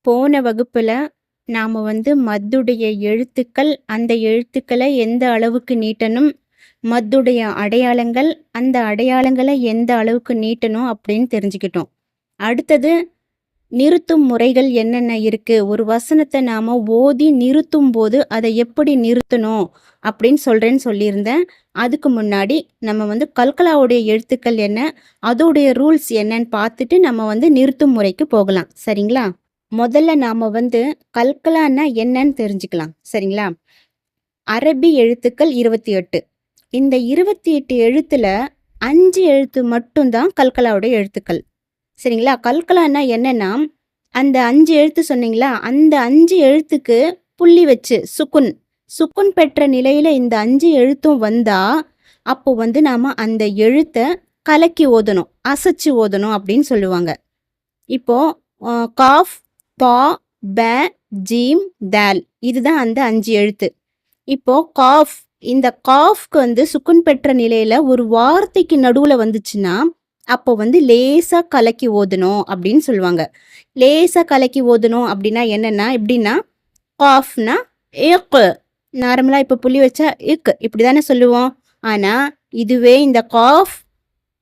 போன வகுப்புல நாம மத்துடைய எழுத்துக்கள், அந்த எழுத்துக்கள எந்த அளவுக்கு நீட்டணும், மத்துடைய அடையாளங்கள், அந்த அடையாளங்கள எந்த அளவுக்கு நீட்டணும் அப்படின்னு தெரிஞ்சுக்கிட்டோம். அடுத்தது நிறுத்தும் முறைகள் என்னென்ன இருக்கு? ஒரு வசனத்த நாம ஓதி நிறுத்தும்போது, அத எப்படி நிறுத்தணும் அப்படின்னு சொல்றேன்னு சொல்லியிருந்தேன். அதுக்கு முன்னாடி நம்ம கல்கலாவுடைய எழுத்துக்கள் என்ன? அதோடைய ரூல்ஸ் என்னன்னு பார்த்துட்டு நம்ம நிறுத்தும் முறைக்கு போகலாம். சரிங்களா? முதல்ல நாம கல்கலான்னா என்னன்னு தெரிஞ்சுக்கலாம். சரிங்களா? அரபி எழுத்துக்கள் 28. இந்த 28 எழுத்துல 5 எழுத்து மட்டும் தான் கல்கலாவுடைய எழுத்துக்கள். சரிங்களா? கல்கலான்னா என்னன்னா, அந்த 5 எழுத்து சொன்னீங்களா? அந்த 5 எழுத்துக்கு புள்ளி வச்சு சுக்குன் பெற்ற நிலையில இந்த 5 எழுத்தும் வந்தா, அப்போ நாம அந்த எழுத்த கலக்கி ஓதணும், அசைச்சு ஓதணும் அப்படின்னு சொல்லுவாங்க. இப்போ காஃப், பா, ப, ஜீம், தால் இதுதான் அந்த 5 எழுத்து. இப்போ காஃப், இந்த காஃப்க்கு சுக்குன் பெற்ற நிலையில ஒரு வார்த்தைக்கு நடுவுல வந்துச்சுன்னா, அப்போ லேசா கலக்கி ஓதணும் அப்படின்னு சொல்லுவாங்க. லேசா கலக்கி ஓதணும் அப்படின்னா என்னன்னா, எப்படின்னா காஃப்னா இக், நார்மலா இப்போ புள்ளி வச்சா இக் இப்படி தானே சொல்லுவோம். ஆனா இதுவே இந்த காஃப்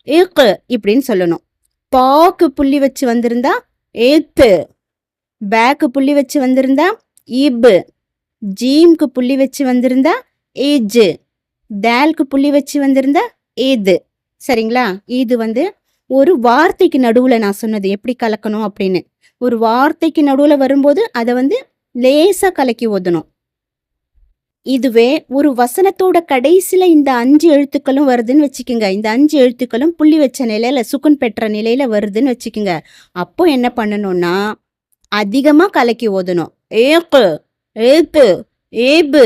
இக் இப்படின்னு சொல்லணும். பாக்கு புள்ளி வச்சு வந்திருந்தா ஏத்து, பேக்கு புள்ளி வச்சு வந்திருந்தா இப், ஜீம்க்கு புள்ளி வச்சு வந்திருந்தா ஏஜ், தால்க்கு புள்ளி வச்சு வந்திருந்தா ஏது. சரிங்களா? இது ஒரு வார்த்தைக்கு நடுவுல நான் சொன்னது எப்படி கலக்கணும் அப்படின்னு. ஒரு வார்த்தைக்கு நடுவுல வரும்போது அதை லேசா கலக்கி ஓதணும். இதுவே ஒரு வசனத்தோட கடைசியில இந்த 5 எழுத்துக்களும் வருதுன்னு வச்சுக்கோங்க. இந்த 5 எழுத்துக்களும் புள்ளி வச்ச நிலையில சுக்குன் பெற்ற நிலையில வருதுன்னு வச்சுக்கோங்க. அப்போ என்ன பண்ணணும்னா, அதிகமா கலக்கி ஓதணும். ஏக்கு, ஏப்பு, ஏபு,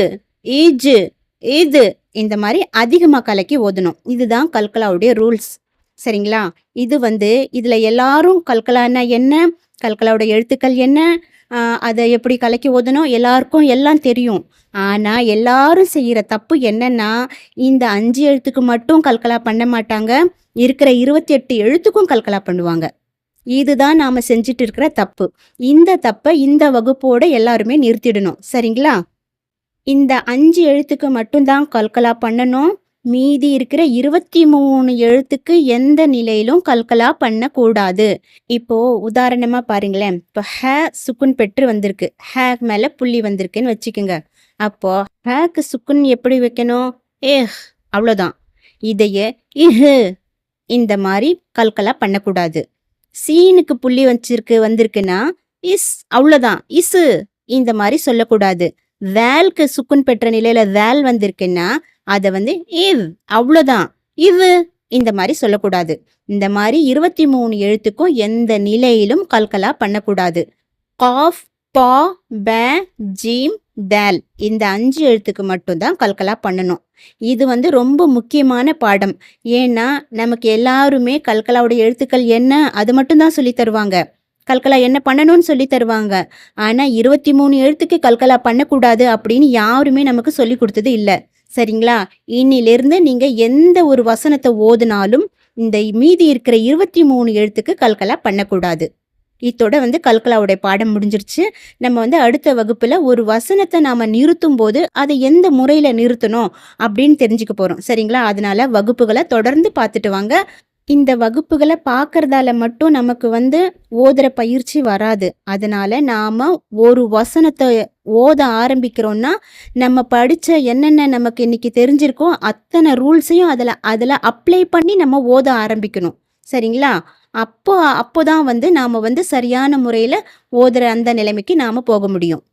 ஈஜு, இது இந்த மாதிரி அதிகமா கலக்கி ஓதணும். இதுதான் கல்கலாவுடைய ரூல்ஸ். சரிங்களா? இது இதுல எல்லாரும் கல்கலான்னா என்ன, கல்கலாவோட எழுத்துக்கள் என்ன, அதை எப்படி கலக்கி ஓதணும் எல்லாருக்கும் எல்லாம் தெரியும். ஆனா எல்லாரும் செய்யற தப்பு என்னன்னா, இந்த 5 எழுத்துக்கு மட்டும் கல்கலா பண்ண மாட்டாங்க, இருக்கிற 28 எழுத்துக்கும் கல்கலா பண்ணுவாங்க. இதுதான் நாம செஞ்சுட்டு இருக்கிற தப்பு. இந்த தப்பை இந்த வகுப்போட எல்லாருமே நிறுத்திடணும். சரிங்களா? இந்த 5 எழுத்துக்கு மட்டும்தான் கல்கலா பண்ணணும். மீதி இருக்கிற 23 எழுத்துக்கு எந்த நிலையிலும் கல்கலா பண்ணக்கூடாது. இப்போ உதாரணமா பாருங்களேன். இப்போ ஹ சுக்குன் பெற்று வந்திருக்கு, ஹ மேல புள்ளி வந்திருக்குன்னு வச்சுக்கோங்க. அப்போ ஹக்கு சுக்குன் எப்படி வைக்கணும்? ஏஹ், அவ்வளோதான். இதையே இஹு இந்த மாதிரி கல்கலா பண்ணக்கூடாது. சீனுக்கு புள்ளி வந்திருக்குன்னா இஸ், அவ்வளோதான். இசு இந்த மாதிரி சொல்லக்கூடாது. வேல்க்கு சுக்குன் பெற்ற நிலையில வேல் வந்திருக்குன்னா அதை இவ், அவ்வளோதான். இவ் இந்த மாதிரி சொல்லக்கூடாது. இந்த மாதிரி 23 எழுத்துக்கும் எந்த நிலையிலும் கல்கலா பண்ணக்கூடாது. காஃப், பா, ப, ஜீம், தால் இந்த 5 எழுத்துக்கு மட்டும்தான் கல்கலா பண்ணணும். இது ரொம்ப முக்கியமான பாடம். ஏன்னா நமக்கு எல்லாருமே கல்கலாவுடைய எழுத்துக்கள் என்ன அது மட்டும்தான் சொல்லி தருவாங்க. கல்கலா என்ன பண்ணணும்னு சொல்லி தருவாங்க. ஆனா 23 எழுத்துக்கு கல்கலா பண்ணக்கூடாது அப்படின்னு யாருமே நமக்கு சொல்லி கொடுத்தது இல்லை. சரிங்களா? இன்னிலிருந்து நீங்க எந்த ஒரு வசனத்தை ஓதுனாலும் இந்த மீதி இருக்கிற 23 எழுத்துக்கு கல்கலா பண்ணக்கூடாது. இதோட கல்கலாவுடைய பாடம் முடிஞ்சிருச்சு. நம்ம அடுத்த வகுப்புல ஒரு வசனத்தை நாம நிறுத்தும் போது அதை எந்த முறையில நிறுத்தணும் அப்படின்னு தெரிஞ்சுக்க போறோம். சரிங்களா? அதனால வகுப்புகளை தொடர்ந்து பார்த்துட்டு வாங்க. இந்த வகுப்புகளை பார்க்கறதால மட்டும் நமக்கு ஓதுற பயிற்சி வராது. அதனால நாம ஒரு வசனத்தை ஓத ஆரம்பிக்கிறோம்னா, நம்ம படிச்ச என்னென்ன நமக்கு இன்னைக்கு தெரிஞ்சிருக்கோ அத்தனை ரூல்ஸையும் அதில் அப்ளை பண்ணி நம்ம ஓத ஆரம்பிக்கணும். சரிங்களா? அப்போதான் நாம சரியான முறையில் ஓதுற அந்த நிலைமைக்கு நாம போக முடியும்.